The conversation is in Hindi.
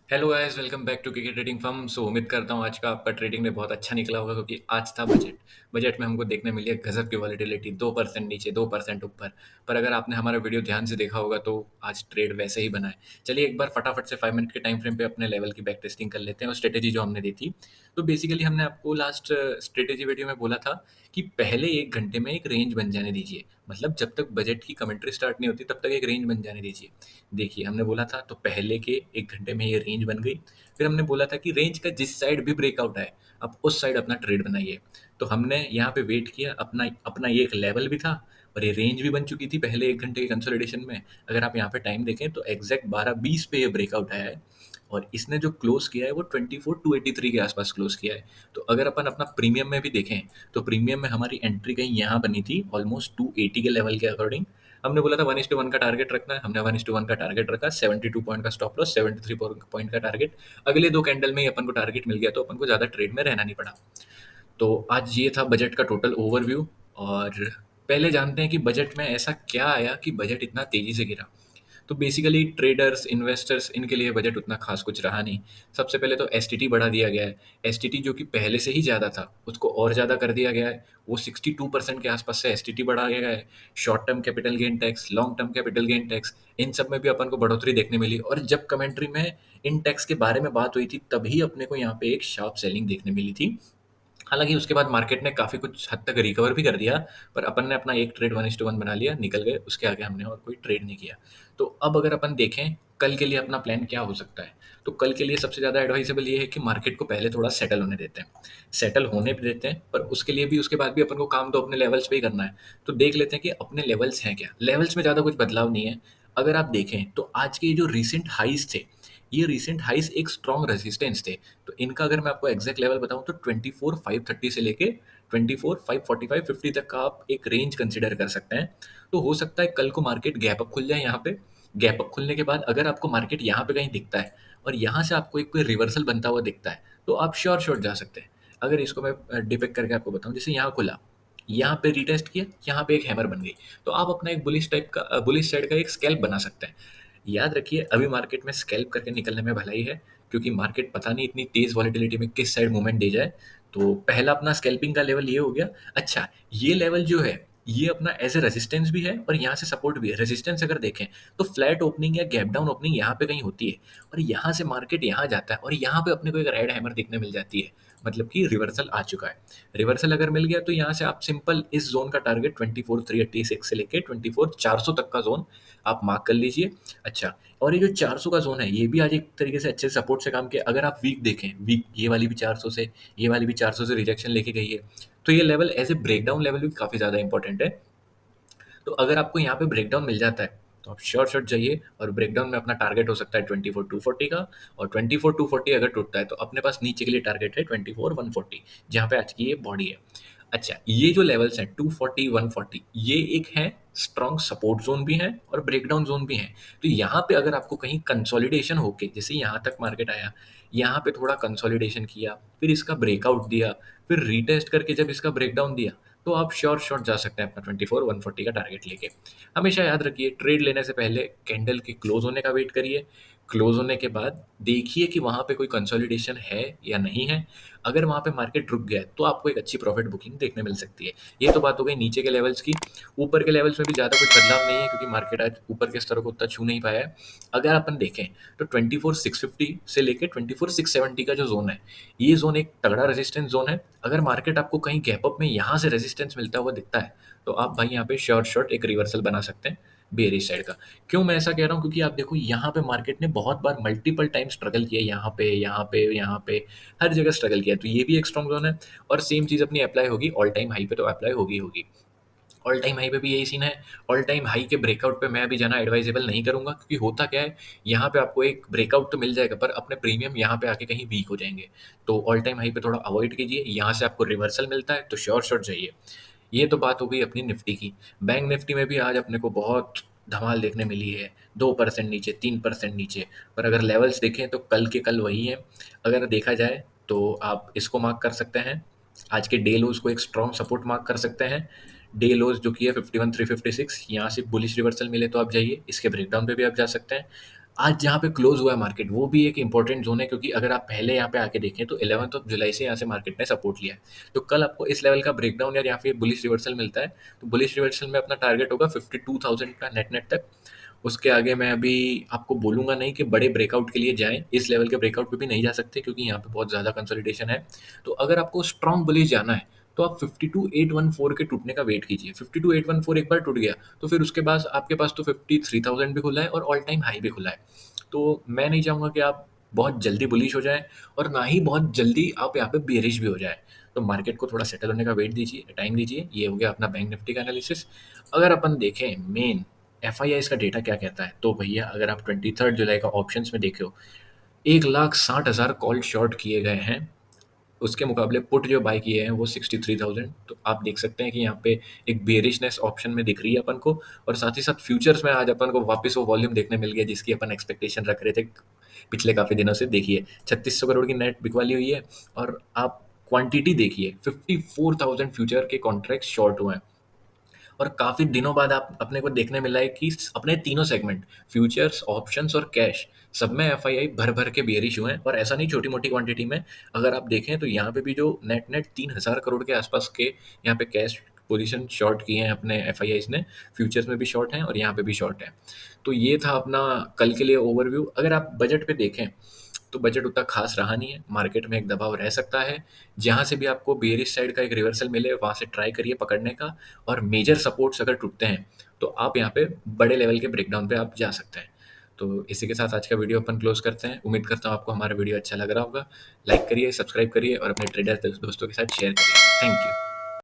Hello guys, welcome back to cricket trading firm. उम्मीद करता हूँ आज का आपका ट्रेडिंग में बहुत अच्छा निकला होगा, क्योंकि आज था बजट में हमको देखने मिली है गजब की वॉलेटिलिटी, 2% नीचे 2% ऊपर। पर अगर आपने हमारा वीडियो ध्यान से देखा होगा तो आज ट्रेड वैसे ही बना है। चलिए एक बार फटाफट से 5 मिनट के टाइम फ्रेम पे अपने लेवल की बैक टेस्टिंग कर लेते हैं और स्ट्रेटेजी जो हमने दी थी। तो बेसिकली हमने आपको लास्ट स्ट्रेटेजी वीडियो में बोला था कि पहले 1 घंटे में एक रेंज बन जाने दीजिए। मतलब जब तक बजट की कमेंट्री स्टार्ट नहीं होती तब तक एक रेंज बन जाने दीजिए। देखिए हमने बोला था, तो पहले के 1 घंटे में ये रेंज बन गई। फिर हमने बोला था कि रेंज का जिस साइड भी ब्रेकआउट आए, आप उस साइड अपना ट्रेड बनाइए। तो हमने यहाँ पे वेट किया, अपना अपना ये एक लेवल भी था और ये रेंज भी बन चुकी थी पहले 1 घंटे के कंसोलिडेशन में। अगर आप यहाँ पे टाइम देखें तो एग्जैक्ट 12:20 पे ये ब्रेकआउट आया है और इसने जो क्लोज किया है वो 24,283 के आसपास क्लोज किया है। तो अगर अपन अपना प्रीमियम में भी देखें तो प्रीमियम में हमारी एंट्री कहीं यहाँ बनी थी ऑलमोस्ट 280 के लेवल के अकॉर्डिंग। हमने बोला था 1:1 का टारगेट रखना है, हमने 1:1 का टारगेट रखा, 72 पॉइंट का स्टॉप लॉस, 73 पॉइंट का टारगेट। अगले 2 कैंडल में ही अपन को टारगेट मिल गया, तो अपन को ज़्यादा ट्रेड में रहना नहीं पड़ा। तो आज ये था बजट का टोटल ओवरव्यू। और पहले जानते हैं कि बजट में ऐसा क्या आया कि बजट इतना तेज़ी से गिरा। तो बेसिकली ट्रेडर्स, इन्वेस्टर्स, इनके लिए बजट उतना खास कुछ रहा नहीं। सबसे पहले तो एसटीटी बढ़ा दिया गया है। एसटीटी जो कि पहले से ही ज़्यादा था, उसको और ज़्यादा कर दिया गया है। वो 62% के आसपास से एसटीटी बढ़ा गया है। Short term capital gain tax, long term capital gain tax, इन सब में भी अपन को बढ़ोतरी देखने मिली। और जब कमेंट्री में इन टैक्स के बारे में बात हुई थी तभी अपने को यहाँ पे एक शार्प सेलिंग देखने मिली थी। हालाँकि उसके बाद मार्केट ने काफ़ी कुछ हद तक रिकवर भी कर दिया, पर अपन ने अपना एक ट्रेड 1:1 बना लिया, निकल गए, उसके आगे हमने और कोई ट्रेड नहीं किया। तो अब अगर अपन देखें कल के लिए अपना प्लान क्या हो सकता है, तो कल के लिए सबसे ज़्यादा एडवाइजेबल ये है कि मार्केट को पहले थोड़ा सेटल होने देते हैं। सेटल होने भी देते हैं, पर उसके लिए भी उसके बाद भी अपन को काम तो अपने लेवल्स पे ही करना है। तो देख लेते हैं कि अपने लेवल्स हैं क्या? लेवल्स में ज़्यादा कुछ बदलाव नहीं है। अगर आप देखें तो आज के ये जो रीसेंट हाईज़ थे, ये रीसेंट हाईज़ एक स्ट्रॉन्ग रेजिस्टेंस थे। तो इनका अगर मैं आपको एग्जैक्ट लेवल बताऊं तो 24,530 से लेके 24,545, 50 तक का आप एक रेंज कंसिडर कर सकते हैं। तो हो सकता है कल को मार्केट गैप अप खुल जाए यहाँ पे। गैप अप खुलने के बाद अगर आपको मार्केट यहाँ पे कहीं दिखता है और यहाँ से आपको एक कोई रिवर्सल बनता हुआ दिखता है, तो आप श्योर शॉट जा सकते हैं। अगर इसको मैं डिपेक्ट करके आपको बताऊं, जैसे यहाँ खुला, यहाँ पे रिटेस्ट किया, यहाँ पे एक हैमर बन गई, तो आप अपना एक बुलिश टाइप का, बुलिश साइड का एक स्कैल्प बना सकते हैं। याद रखिए अभी मार्केट में स्कैल्प करके निकलने में भलाई है, क्योंकि मार्केट पता नहीं इतनी तेज़ वॉलेटिलिटी में किस साइड मूवमेंट दे जाए। तो पहला अपना स्कैल्पिंग का लेवल ये हो गया। अच्छा, ये लेवल जो है ये अपना एज ए रेजिस्टेंस भी है और यहाँ से सपोर्ट भी है। रेजिस्टेंस अगर देखें तो फ्लैट ओपनिंग या गैप डाउन ओपनिंग यहाँ पे कहीं होती है और यहाँ से मार्केट यहाँ जाता है और यहाँ पे अपने को एक रेड हैमर दिखने मिल जाती है, मतलब कि रिवर्सल आ चुका है। रिवर्सल अगर मिल गया तो यहाँ से आप सिंपल इस जोन का टारगेट 24,386 से लेके 24,400 तक का जोन आप मार्क कर लीजिए। अच्छा, और ये जो 400 का जोन है ये भी आज एक तरीके से अच्छे सपोर्ट से काम किया। अगर आप वीक देखें, वीक ये वाली भी 400 से, ये वाली भी 400 से रिजेक्शन लेके गई है। तो ये level as a breakdown level भी काफ़ी ज़्यादा इंपॉर्टेंट है। तो अगर आपको यहाँ पे ब्रेकडाउन मिल जाता है तो आप श्योर शॉट जाइए, और ब्रेकडाउन में अपना टारगेट हो सकता है 24,240 का। और 24,240 अगर टूटता है तो अपने पास नीचे के लिए टारगेट है 24,140, जहाँ पे आज की ये बॉडी है। अच्छा, ये जो लेवल्स हैं 240, 140, ये एक है स्ट्रॉन्ग सपोर्ट जोन भी है और ब्रेकडाउन जोन भी है। तो यहाँ पे अगर आपको कहीं कंसोलिडेशन होके, जैसे यहाँ तक मार्केट आया, यहाँ पे थोड़ा कंसोलिडेशन किया, फिर इसका ब्रेकआउट दिया, फिर रीटेस्ट करके जब इसका ब्रेकडाउन दिया, तो आप श्योर शॉट जा सकते हैं अपना 24,140 का टारगेट लेके। हमेशा याद रखिए ट्रेड लेने से पहले कैंडल के क्लोज होने का वेट करिए। क्लोज होने के बाद देखिए कि वहाँ पे कोई कंसोलिडेशन है या नहीं है। अगर वहाँ पे मार्केट रुक गया है तो आपको एक अच्छी प्रॉफिट बुकिंग देखने मिल सकती है। ये तो बात हो गई नीचे के लेवल्स की। ऊपर के लेवल्स में भी ज़्यादा कुछ बदलाव नहीं है, क्योंकि मार्केट आज ऊपर के स्तर को उतना छू नहीं पाया है। अगर अपन देखें तो 24,650 से लेके 24,670 का जो जोन है, ये जोन एक तगड़ा रेजिस्टेंस जोन है। अगर मार्केट आपको कहीं गैप अप में यहाँ से रेजिस्टेंस मिलता हुआ दिखता है तो आप भाई यहाँ पे श्योर शॉट एक रिवर्सल बना सकते हैं बेयरिश साइड का। क्यों मैं ऐसा कह रहा हूँ, क्योंकि आप देखो यहाँ पे मार्केट ने बहुत बार मल्टीपल टाइम स्ट्रगल किया, यहाँ पे यहाँ पे यहाँ पे, हर जगह स्ट्रगल किया। तो ये भी एक स्ट्रॉन्ग जोन है। और सेम चीज़ अपनी अप्लाई होगी ऑल टाइम हाई पे, तो अप्लाई होगी होगी। ऑल टाइम हाई पे भी यही सीन है। ऑल टाइम हाई के ब्रेकआउट पे मैं अभी जाना एडवाइजेबल नहीं करूंगा, क्योंकि होता क्या है, यहाँ पे आपको एक ब्रेकआउट तो मिल जाएगा पर अपने प्रीमियम यहाँ पे आके कहीं वीक हो जाएंगे। तो ऑल टाइम हाई पे थोड़ा अवॉइड कीजिए। यहाँ से आपको रिवर्सल मिलता है तो श्योर शॉट जाइए। ये तो बात हो गई अपनी निफ्टी की। बैंक निफ्टी में भी आज अपने को बहुत धमाल देखने मिली है। 2% नीचे, 3% नीचे। पर अगर लेवल्स देखें तो कल के कल वही हैं। अगर देखा जाए तो आप इसको मार्क कर सकते हैं, आज के डे लोज को एक स्ट्रॉन्ग सपोर्ट मार्क कर सकते हैं। डे लोज जो कि है 51,356, यहाँ से बुलिश रिवर्सल मिले तो आप जाइए, इसके ब्रेकडाउन पे भी आप जा सकते हैं। आज जहाँ पे क्लोज़ हुआ है मार्केट, वो भी एक इम्पोर्टेंट ज़ोन है, क्योंकि अगर आप पहले यहाँ पे आके देखें तो 11th ऑफ जुलाई से यहाँ से मार्केट ने सपोर्ट लिया है। तो कल आपको इस लेवल का ब्रेकडाउन या फिर बुलिश रिवर्सल मिलता है, तो बुलिश रिवर्सल में अपना टारगेट होगा 52,000 का नेट तक। उसके आगे मैं अभी आपको बोलूँगा नहीं कि बड़े ब्रेकआउट के लिए जाएँ, इस लेवल के ब्रेकआउट पे भी नहीं जा सकते क्योंकि यहाँ पे बहुत ज़्यादा कंसोलिडेशन है। तो अगर आपको स्ट्रॉन्ग बुलिश जाना है, तो आप 52,814 के टूटने का वेट कीजिए। 52,814 एक बार टूट गया, तो फिर उसके बाद आपके पास तो 53,000 भी खुला है और ऑल टाइम हाई भी खुला है। तो मैं नहीं चाहूँगा कि आप बहुत जल्दी बुलिश हो जाएँ और ना ही बहुत जल्दी आप यहाँ पे बेयरिश भी हो जाएँ। तो मार्केट को थोड़ा सेटल होने का वेट दीजिए, टाइम दीजिए। ये हो गया अपना बैंक निफ्टी का एनालिसिस। अगर अपन देखें मेन एफआईआईज़ का डेटा क्या कहता है, तो भैया अगर आप 23 जुलाई का ऑप्शंस में देखे हो, 1,60,000 कॉल शॉर्ट किए गए हैं। उसके मुकाबले पुट जो बाय किए हैं वो 63,000। तो आप देख सकते हैं कि यहाँ पे एक बेयरिशनेस ऑप्शन में दिख रही है अपन को, और साथ ही साथ फ्यूचर्स में आज अपन को वापस वो वॉल्यूम देखने मिल गया जिसकी अपन एक्सपेक्टेशन रख रहे थे पिछले काफ़ी दिनों से। देखिए 3600 करोड़ की नेट बिकवाली हुई है, और आप क्वांटिटी देखिए 54,000 फ्यूचर के कॉन्ट्रैक्ट शॉर्ट हुए हैं। और काफ़ी दिनों बाद आप अपने को देखने मिला है कि अपने तीनों सेगमेंट फ्यूचर्स, ऑप्शंस और कैश, सब में एफआईआई भर भर के बेयरिश हुए हैं, और ऐसा नहीं छोटी मोटी क्वांटिटी में। अगर आप देखें तो यहाँ पे भी जो नेट नेट 3,000 करोड़ के आसपास के यहाँ पे कैश पोजीशन शॉर्ट किए हैं अपने एफआईआईज ने। फ्यूचर्स में भी शॉर्ट हैं और यहाँ पे भी शॉर्ट है। तो ये था अपना कल के लिए ओवरव्यू। अगर आप बजट पे देखें तो बजट उतना खास रहा नहीं है, मार्केट में एक दबाव रह सकता है। जहाँ से भी आपको बेयरिश साइड का एक रिवर्सल मिले वहाँ से ट्राई करिए पकड़ने का, और मेजर सपोर्ट्स अगर टूटते हैं तो आप यहाँ पे बड़े लेवल के ब्रेकडाउन पे आप जा सकते हैं। तो इसी के साथ आज का वीडियो अपन क्लोज करते हैं। उम्मीद करता हूँ आपको हमारा वीडियो अच्छा लग रहा होगा। लाइक करिए, सब्सक्राइब करिए और अपने ट्रेडर दोस्तों के साथ शेयर करिए। Thank you.